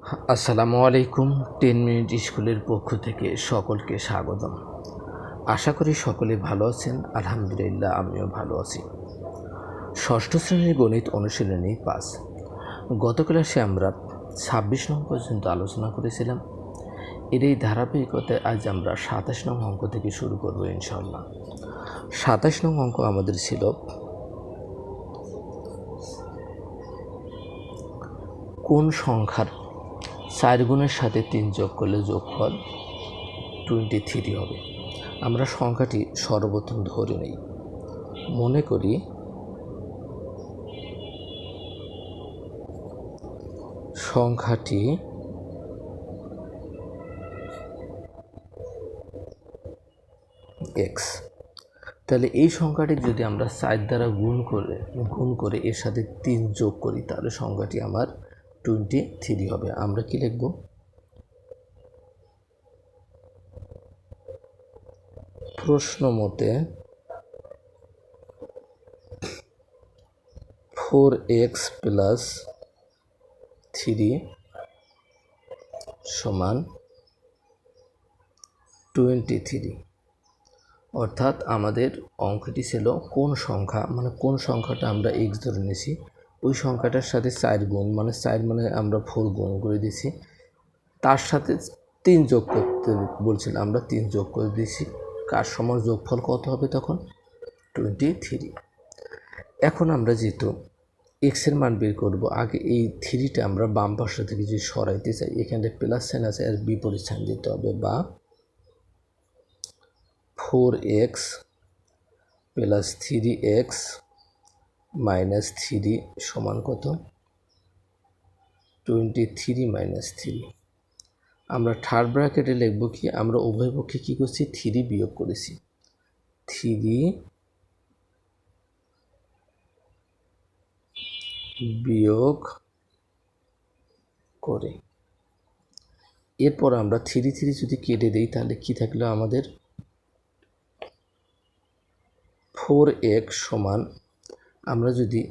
আসসালামু আলাইকুম। 10 মিনিট স্কুলের পক্ষ থেকে সকলকে স্বাগতম। আশা করি সকলে ভালো আছেন। আলহামদুলিল্লাহ আমিও ভালো আছি। ষষ্ঠ শ্রেণীর গণিত অনুশীলনী 5। গত ক্লাসে আমরা 26 নং পর্যন্ত আলোচনা করেছিলাম। এর এই ধারাবাহিকতায় আজ আমরা 27 নং অঙ্ক থেকে শুরু করব ইনশাআল্লাহ। 27 নং অঙ্ক আমাদের ছিল কোন সংখ্যার 4 গুণের সাথে 3 যোগ করলে যোগফল 23 হবে। আমরা সংখ্যাটি সর্বপ্রথম ধরে নেই। মনে করি সংখ্যাটি x। তাহলে এই সংখ্যাটি যদি আমরা 4 দ্বারা গুণ করে এর সাথে 3 যোগ করি তাহলে সংখ্যাটি আমার 23 হবে। আমরা কি লিখব? প্রশ্ন মতে 4x + 3 সমান 23। অর্থাৎ আমাদের অঙ্কটি ছিল কোন সংখ্যা, মানে কোন সংখ্যাটা আমরা x ধরে নিয়েছি ওই সংখ্যাটার সাথে 4 গুণ, মানে 4 মানে আমরা 4 গুণ করে দিয়েছি, তার সাথে 3 যোগ করতে বলছিলাম, আমরা 3 যোগ করে দিয়েছি। কার সমান যোগফল কত হবে তখন? 23। এখন আমরা যেহেতু এক্সের মান বের করব, আগে এই 3টা আমরা বাম পাশে থেকে যদি সরাইতে চাই, এখানে প্লাস সাইন আছে আর বিপরীত সাইন দিতে হবে, বা 4x + 3x - 3 সমান কত? 23 - 3। আমরা থার্ড ব্র্যাকেটে লিখব কি? আমরা উভয় পক্ষে কী করছি? 3 বিয়োগ করেছি। 3 বিয়োগ করে এরপর আমরা 3 যদি কেটে দিই তাহলে কি থাকলো আমাদের? 4x সমান, আমরা যদি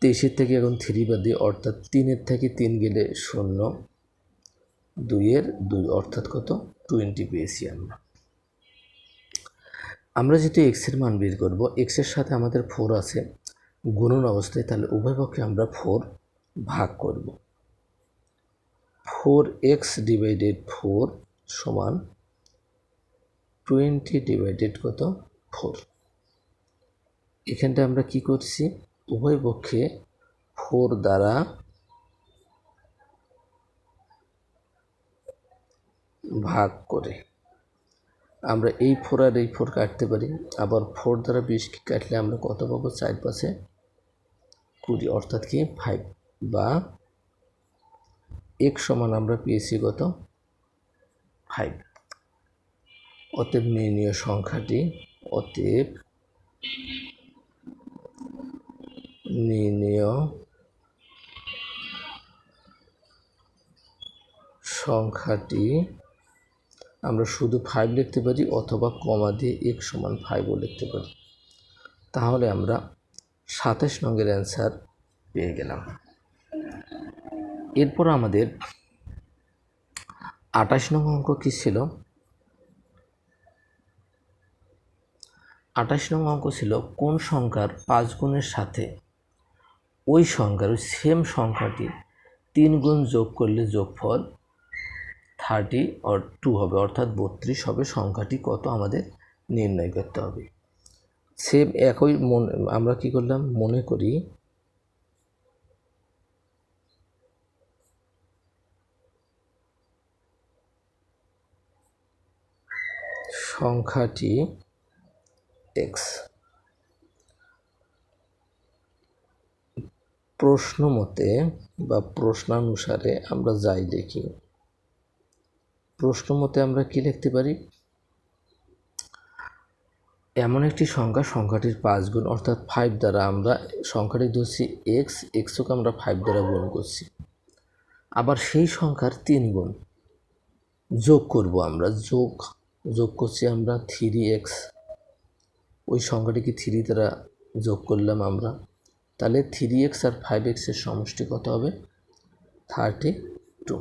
23 থেকে এখন 3 বাদ দিই, অর্থাৎ 3 থেকে 3 গেলে 0, 2 অর্থাৎ কত? 20 পেয়েছি আমরা। আমরা যেহেতু এক্সের মান বের করব, এক্সের সাথে আমাদের 4 আছে গুণন অবস্থায়, তাহলে উভয় পক্ষে আমরা 4 ভাগ করব। 4x / 4 সমান 20 / কত? 4। এখানটা আমরা কি করছি? উভয় পক্ষে 4 দ্বারা ভাগ করে আমরা এই 4 আর এই 4 কাটতে পারি। আবার 4 দ্বারা 20 কাটলে আমরা কত পাবো? 4 × 5 = 20, অর্থাৎ কি 5, বা x সমান আমরা পেয়েছি কত? 5। অতএব নির্ণীয় সংখ্যাটি, নির্ণীয় সংখ্যাটি আমরা শুধু 5 লিখতে পারি, অথবা কমা দিয়ে x সমান 5ও লিখতে পারি। তাহলে আমরা 27 নংয়ের অ্যান্সার পেয়ে গেলাম। এরপর আমাদের 28 নং অঙ্ক কী ছিল? 28 নং অঙ্ক ছিল কোন সংখ্যার 5 গুণের সাথে ওই সংখ্যার ওই সেম সংখ্যাটি 3 গুণ যোগ করলে যোগফল 2 হবে, অর্থাৎ 32 হবে। সংখ্যাটি কত আমাদের নির্ণয় করতে হবে। সেম একই আমরা কি করলাম? মনে করি সংখ্যাটি x। প্রশ্ন মতে বা প্রশ্নানুসারে আমরা যাই লিখি, প্রশ্ন মতে আমরা কি লিখতে পারি? এমন একটি সংখ্যা, সংখ্যাটির 5 গুণ, অর্থাৎ 5 দ্বারা আমরা সংখ্যাটি ধরছি এক্সকে আমরা 5 দ্বারা গুণ করছি। আবার সেই সংখ্যার 3 গুণ যোগ করব, আমরা যোগ করছি আমরা 3x, ওই সংখ্যাটিকে 3 দ্বারা যোগ করলাম আমরা, তাহলে 3x আর 5x এর সমষ্টি কত হবে? 32 2।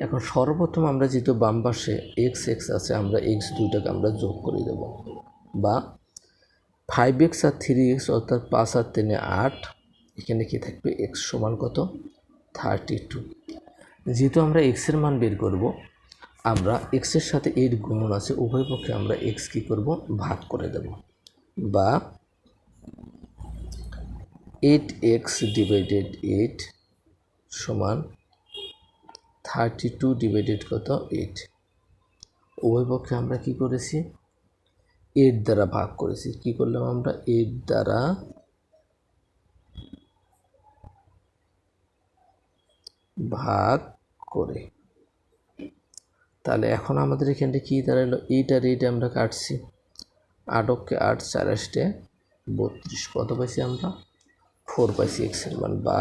এখন সর্বপ্রথম আমরা যেহেতু বাম পাশে এক্স এক্স আছে, আমরা এক্স দুইটাকে আমরা যোগ করে দেব, বা 5x আর 3x অর্থাৎ 5 আর 3 8, এখানে কি থাকবে এক্স সমান কত 32। যেহেতু আমরা এক্সের মান বের করব, আমরা এক্সের সাথে 8 গুণন আছে, উভয় পক্ষে আমরা এক্স কী করব ভাগ করে দেব, বা 8x ডিভাইডেড 8 সমান 32 ডিভাইডেড কত 8। উভয় পক্ষে আমরা কি করেছি 8 দ্বারা ভাগ করেছি। কি করলাম আমরা 8 দ্বারা ভাগ করে। তাহলে এখন আমাদের এখানটা কী দাঁড়ালো 8 আর 8 আমরা কাটছি, 8 8 4 8 32, কত পাইছি আমরা 4 পাইছি এক্সের মান, বা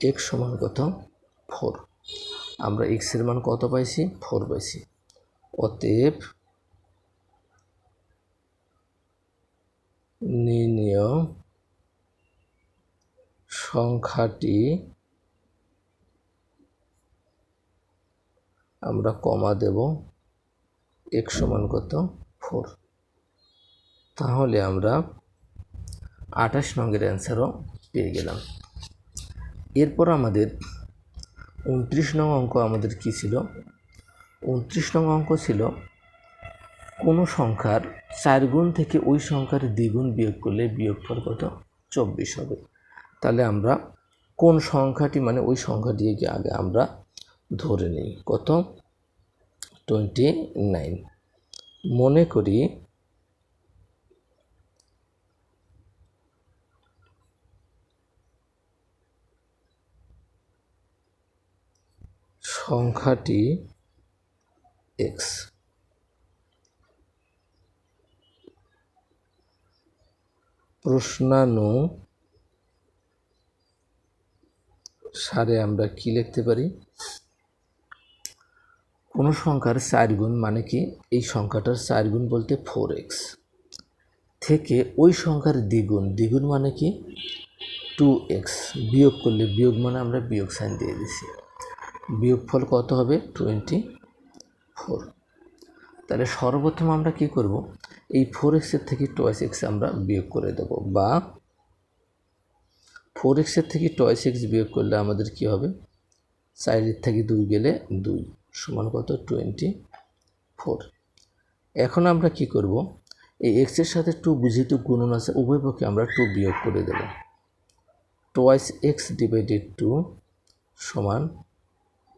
এক্স সমান কত 4। আমরা এক্সের মান কত পাইছি 4 পাইছি। অতএব নির্ণেয় সংখ্যাটি আমরা কমা দেব এক্স সমান কত 4। তাহলে আমরা 28 নংয়ের অ্যান্সারও পেয়ে গেলাম। এরপর আমাদের 29 নং অঙ্ক আমাদের কি ছিল, 29 নং অঙ্ক ছিল কোনো সংখ্যার 4 গুণ থেকে ওই সংখ্যার দ্বিগুণ বিয়োগ করলে বিয়োগফল কত 24 হবে। তাহলে আমরা কোন সংখ্যাটি মানে ওই সংখ্যাটিকে আগে আমরা ধরে নিই কত 29। মনে করি সংখ্যাটি x। প্রশ্নানুসারে আমরা কি লিখতে পারি, কোনো সংখ্যার 4 গুণ মানে কি এই সংখ্যাটার 4 গুণ বলতে 4x থেকে ওই সংখ্যার দ্বিগুণ, দ্বিগুণ মানে কি 2x বিয়োগ করলে, বিয়োগ মানে আমরা বিয়োগ সাইন দিয়ে দিছি, বিয়োগফল কত হবে 24। তাহলে সর্বপ্রথম আমরা কি করব এই 4x এর থেকে 2x আমরা বিয়োগ করে দেব, বা 4x এর থেকে 2x বিয়োগ করলে আমাদের কি হবে 4 এর থেকে 2 গেলে 2 সমান কত 24। এখন আমরা কি করব এই x এর সাথে 2 বুঝিত গুণন আছে, উভয় পক্ষে আমরা 2 বিয়োগ করে দেব। 2x ডিভাইডেড 2 সমান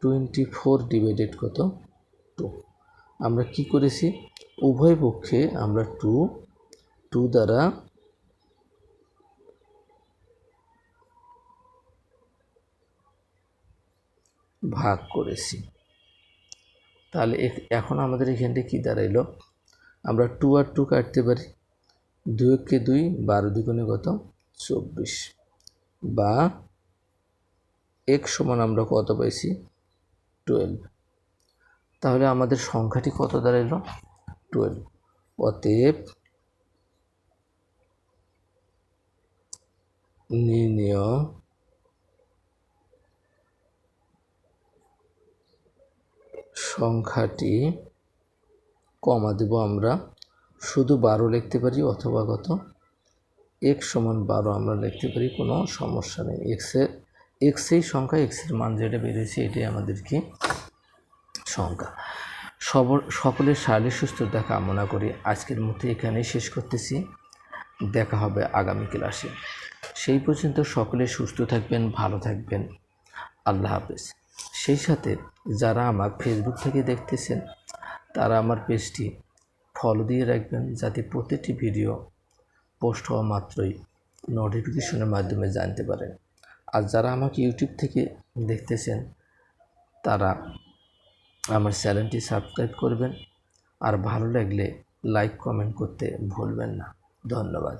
24 ডিভাইডেড কত 2। আমরা কি করেছি উভয় পক্ষে আমরা 2 দ্বারা ভাগ করেছি। তাহলে এখন আমাদের এখানটা কি দাঁড়াইলো, আমরা 2 আর 2 কাটতে পারি, 2 কে 2 12 দুগুণে কত 24, বা x সমান আমরা কত পাইছি 12। তাহলে আমাদের সংখ্যাটি কত দাঁড়াইলো 12। অতএব নির্ণেয় সংখ্যাটি কমা দেব, আমরা শুধু 12 লিখতে পারি অথবা কত x সমান 12 আমরা লিখতে পারি, কোনো সমস্যা নেই। এক্সেই সংখ্যা, এক্সের মান যেটা বেরিয়েছে এটাই আমাদের কি সংখ্যা। সকলের শারীরিক সুস্থতা কামনা করি আজকের মতো এখানেই শেষ করতেছি। দেখা হবে আগামী ক্লাসে। সেই পর্যন্ত সকলে সুস্থ থাকবেন, ভালো থাকবেন। আল্লাহ হাফেজ। সেই সাথে যারা আমার ফেসবুক থেকে দেখতেছেন তারা আমার পেজটি ফলো দিয়ে রাখবেন, যাতে প্রতিটি ভিডিও পোস্ট হওয়া মাত্রই নোটিফিকেশনের মাধ্যমে জানতে পারেন। আর যারা আমাকে ইউটিউব থেকে দেখতেছেন তারা আমার চ্যানেলটি সাবস্ক্রাইব করবেন, আর ভালো লাগলে লাইক কমেন্ট করতে ভুলবেন না। ধন্যবাদ।